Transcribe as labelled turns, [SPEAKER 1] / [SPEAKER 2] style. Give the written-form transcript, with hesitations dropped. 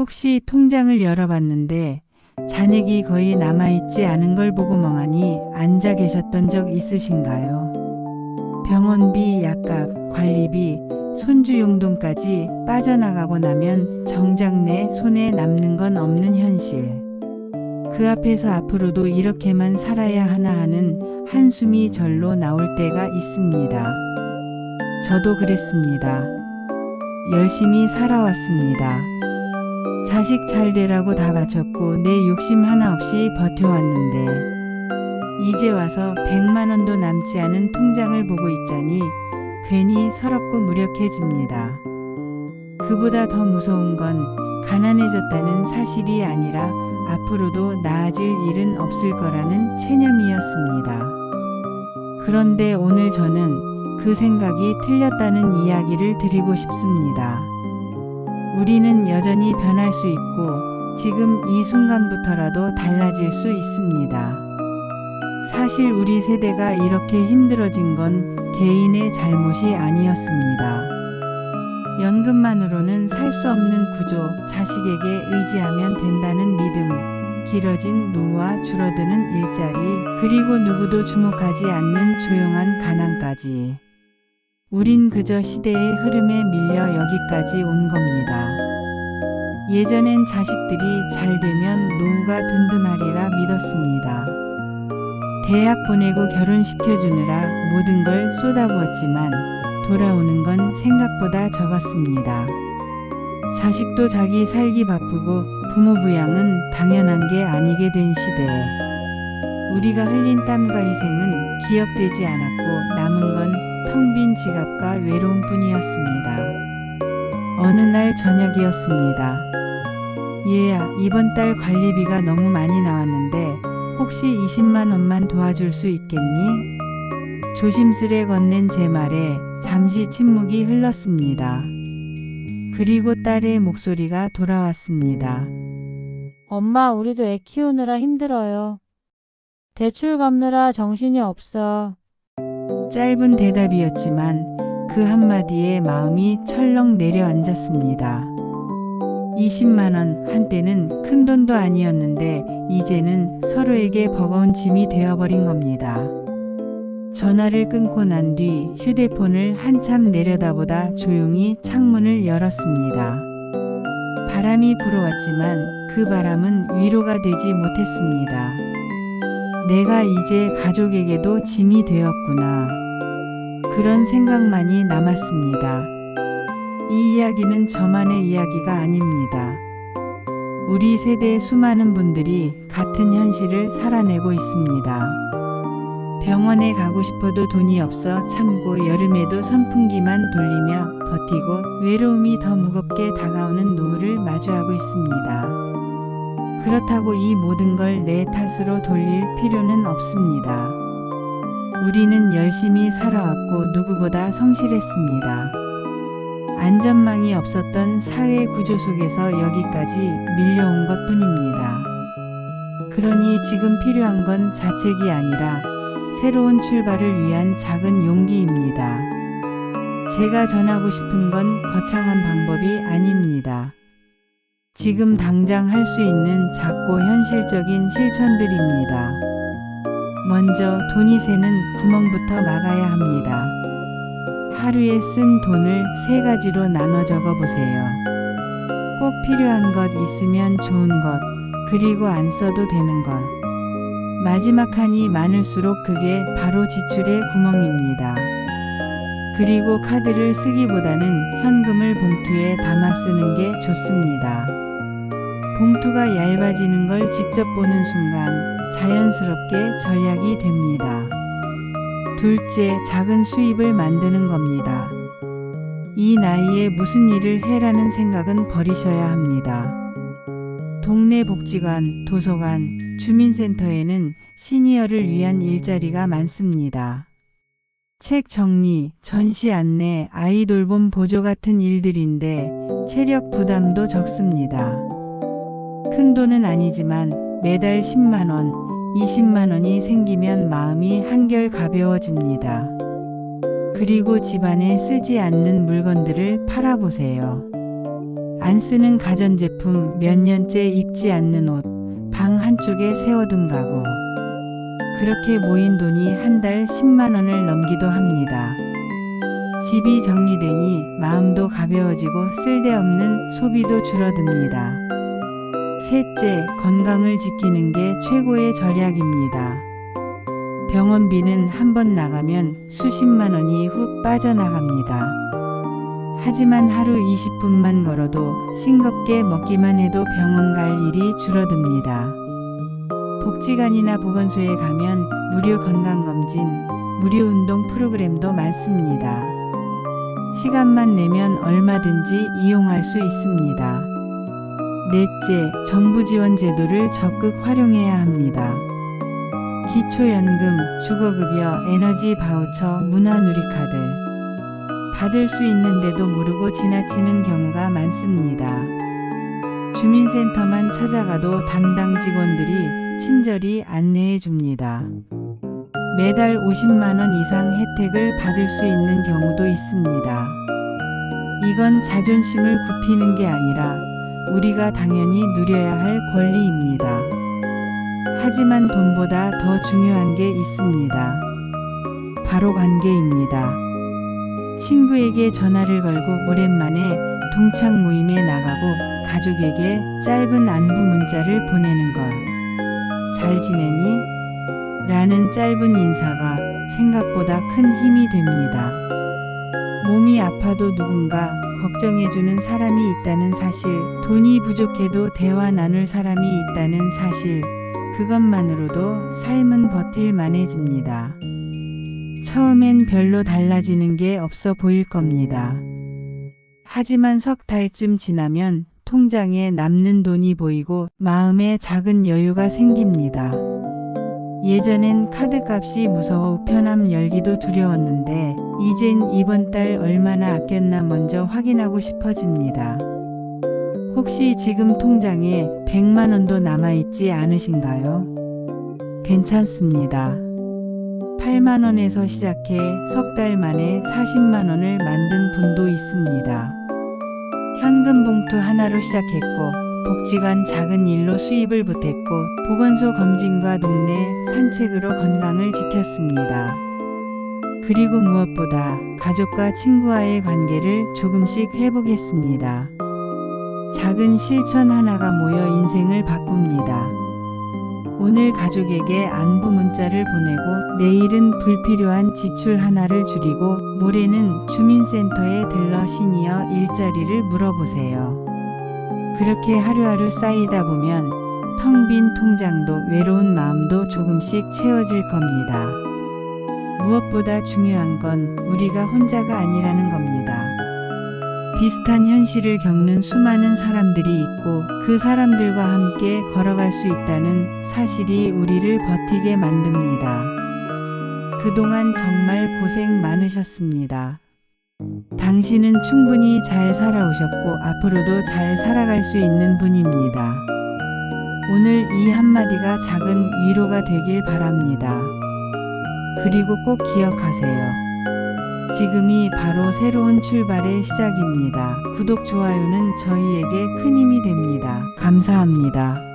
[SPEAKER 1] 혹시 통장을 열어봤는데 잔액이 거의 남아있지 않은 걸 보고 멍하니 앉아 계셨던 적 있으신가요? 병원비, 약값, 관리비, 손주 용돈까지 빠져나가고 나면 정작 내 손에 남는 건 없는 현실. 그 앞에서 앞으로도 이렇게만 살아야 하나 하는 한숨이 절로 나올 때가 있습니다. 저도 그랬습니다. 열심히 살아왔습니다. 자식 잘 되라고 다 바쳤고 내 욕심 하나 없이 버텨왔는데 이제 와서 100만 원도 남지 않은 통장을 보고 있자니 괜히 서럽고 무력해집니다. 그보다 더 무서운 건 가난해졌다는 사실이 아니라 앞으로도 나아질 일은 없을 거라는 체념이었습니다. 그런데 오늘 저는 그 생각이 틀렸다는 이야기를 드리고 싶습니다. 우리는 여전히 변할 수 있고 지금 이 순간부터라도 달라질 수 있습니다. 사실 우리 세대가 이렇게 힘들어진 건 개인의 잘못이 아니었습니다. 연금만으로는 살 수 없는 구조, 자식에게 의지하면 된다는 믿음, 길어진 노후와 줄어드는 일자리, 그리고 누구도 주목하지 않는 조용한 가난까지. 우린 그저 시대의 흐름에 밀려 여기까지 온 겁니다. 예전엔 자식들이 잘 되면 노후가 든든하리라 믿었습니다. 대학 보내고 결혼시켜주느라 모든 걸 쏟아부었지만 돌아오는 건 생각보다 적었습니다. 자식도 자기 살기 바쁘고 부모 부양은 당연한 게 아니게 된 시대에 우리가 흘린 땀과 희생은 기억되지 않았고 남은 건 텅 빈 지갑과 외로움뿐이었습니다. 어느 날 저녁이었습니다. 얘야, 이번 달 관리비가 너무 많이 나왔는데 혹시 20만 원만 도와줄 수 있겠니? 조심스레 건넨 제 말에 잠시 침묵이 흘렀습니다. 그리고 딸의 목소리가 돌아왔습니다.
[SPEAKER 2] 엄마, 우리도 애 키우느라 힘들어요. 대출 갚느라 정신이 없어.
[SPEAKER 1] 짧은 대답이었지만 그 한마디에 마음이 철렁 내려앉았습니다. 20만 원, 한때는 큰 돈도 아니었는데 이제는 서로에게 버거운 짐이 되어버린 겁니다. 전화를 끊고 난 뒤 휴대폰을 한참 내려다보다 조용히 창문을 열었습니다. 바람이 불어왔지만 그 바람은 위로가 되지 못했습니다. 내가 이제 가족에게도 짐이 되었구나. 그런 생각만이 남았습니다. 이 이야기는 저만의 이야기가 아닙니다. 우리 세대의 수많은 분들이 같은 현실을 살아내고 있습니다. 병원에 가고 싶어도 돈이 없어 참고 여름에도 선풍기만 돌리며 버티고 외로움이 더 무겁게 다가오는 노후를 마주하고 있습니다. 그렇다고 이 모든 걸 내 탓으로 돌릴 필요는 없습니다. 우리는 열심히 살아왔고 누구보다 성실했습니다. 안전망이 없었던 사회 구조 속에서 여기까지 밀려온 것 뿐입니다. 그러니 지금 필요한 건 자책이 아니라 새로운 출발을 위한 작은 용기입니다. 제가 전하고 싶은 건 거창한 방법이 아닙니다. 지금 당장 할 수 있는 작고 현실적인 실천들입니다. 먼저 돈이 새는 구멍부터 막아야 합니다. 하루에 쓴 돈을 3가지로 나눠 적어 보세요. 꼭 필요한 것 있으면 좋은 것, 그리고 안 써도 되는 것. 마지막 칸이 많을수록 그게 바로 지출의 구멍입니다. 그리고 카드를 쓰기보다는 현금을 봉투에 담아 쓰는 게 좋습니다. 봉투가 얇아지는 걸 직접 보는 순간 자연스럽게 절약이 됩니다. 둘째, 작은 수입을 만드는 겁니다. 이 나이에 무슨 일을 해라는 생각은 버리셔야 합니다. 동네 복지관, 도서관, 주민센터에는 시니어를 위한 일자리가 많습니다. 책 정리, 전시 안내, 아이 돌봄 보조 같은 일들인데 체력 부담도 적습니다. 큰 돈은 아니지만 매달 10만 원, 20만 원이 생기면 마음이 한결 가벼워집니다. 그리고 집안에 쓰지 않는 물건들을 팔아보세요. 안 쓰는 가전제품, 몇 년째 입지 않는 옷, 방 한쪽에 세워둔 가구. 그렇게 모인 돈이 한 달 10만 원을 넘기도 합니다. 집이 정리되니 마음도 가벼워지고 쓸데없는 소비도 줄어듭니다. 셋째, 건강을 지키는 게 최고의 절약입니다. 병원비는 한 번 나가면 수십만 원이 훅 빠져나갑니다. 하지만 하루 20분만 걸어도 싱겁게 먹기만 해도 병원 갈 일이 줄어듭니다. 복지관이나 보건소에 가면 무료 건강검진, 무료 운동 프로그램도 많습니다. 시간만 내면 얼마든지 이용할 수 있습니다. 넷째, 정부 지원 제도를 적극 활용해야 합니다. 기초연금, 주거급여, 에너지 바우처, 문화누리카드. 받을 수 있는데도 모르고 지나치는 경우가 많습니다. 주민센터만 찾아가도 담당 직원들이 친절히 안내해 줍니다. 매달 50만 원 이상 혜택을 받을 수 있는 경우도 있습니다. 이건 자존심을 굽히는 게 아니라 우리가 당연히 누려야 할 권리입니다. 하지만 돈보다 더 중요한 게 있습니다. 바로 관계입니다. 친구에게 전화를 걸고 오랜만에 동창 모임에 나가고 가족에게 짧은 안부 문자를 보내는 것. 잘 지내니? 라는 짧은 인사가 생각보다 큰 힘이 됩니다. 몸이 아파도 누군가 걱정해주는 사람이 있다는 사실, 돈이 부족해도 대화 나눌 사람이 있다는 사실, 그것만으로도 삶은 버틸만해집니다. 처음엔 별로 달라지는 게 없어 보일 겁니다. 하지만 석 달쯤 지나면 통장에 남는 돈이 보이고 마음에 작은 여유가 생깁니다. 예전엔 카드값이 무서워 우편함 열기도 두려웠는데 이젠 이번 달 얼마나 아꼈나 먼저 확인하고 싶어집니다. 혹시 지금 통장에 100만 원도 남아있지 않으신가요? 괜찮습니다. 8만 원에서 시작해 석 달 만에 40만 원을 만든 분도 있습니다. 현금 봉투 하나로 시작했고 복지관 작은 일로 수입을 보탰고 보건소 검진과 동네 산책으로 건강을 지켰습니다. 그리고 무엇보다 가족과 친구와의 관계를 조금씩 회복했습니다. 작은 실천 하나가 모여 인생을 바꿉니다. 오늘 가족에게 안부 문자를 보내고 내일은 불필요한 지출 하나를 줄이고 모레는 주민센터에 들러 시니어 일자리를 물어보세요. 그렇게 하루하루 쌓이다 보면 텅 빈 통장도 외로운 마음도 조금씩 채워질 겁니다. 무엇보다 중요한 건 우리가 혼자가 아니라는 겁니다. 비슷한 현실을 겪는 수많은 사람들이 있고 그 사람들과 함께 걸어갈 수 있다는 사실이 우리를 버티게 만듭니다. 그동안 정말 고생 많으셨습니다. 당신은 충분히 잘 살아오셨고 앞으로도 잘 살아갈 수 있는 분입니다. 오늘 이 한마디가 작은 위로가 되길 바랍니다. 그리고 꼭 기억하세요. 지금이 바로 새로운 출발의 시작입니다. 구독, 좋아요는 저희에게 큰 힘이 됩니다. 감사합니다.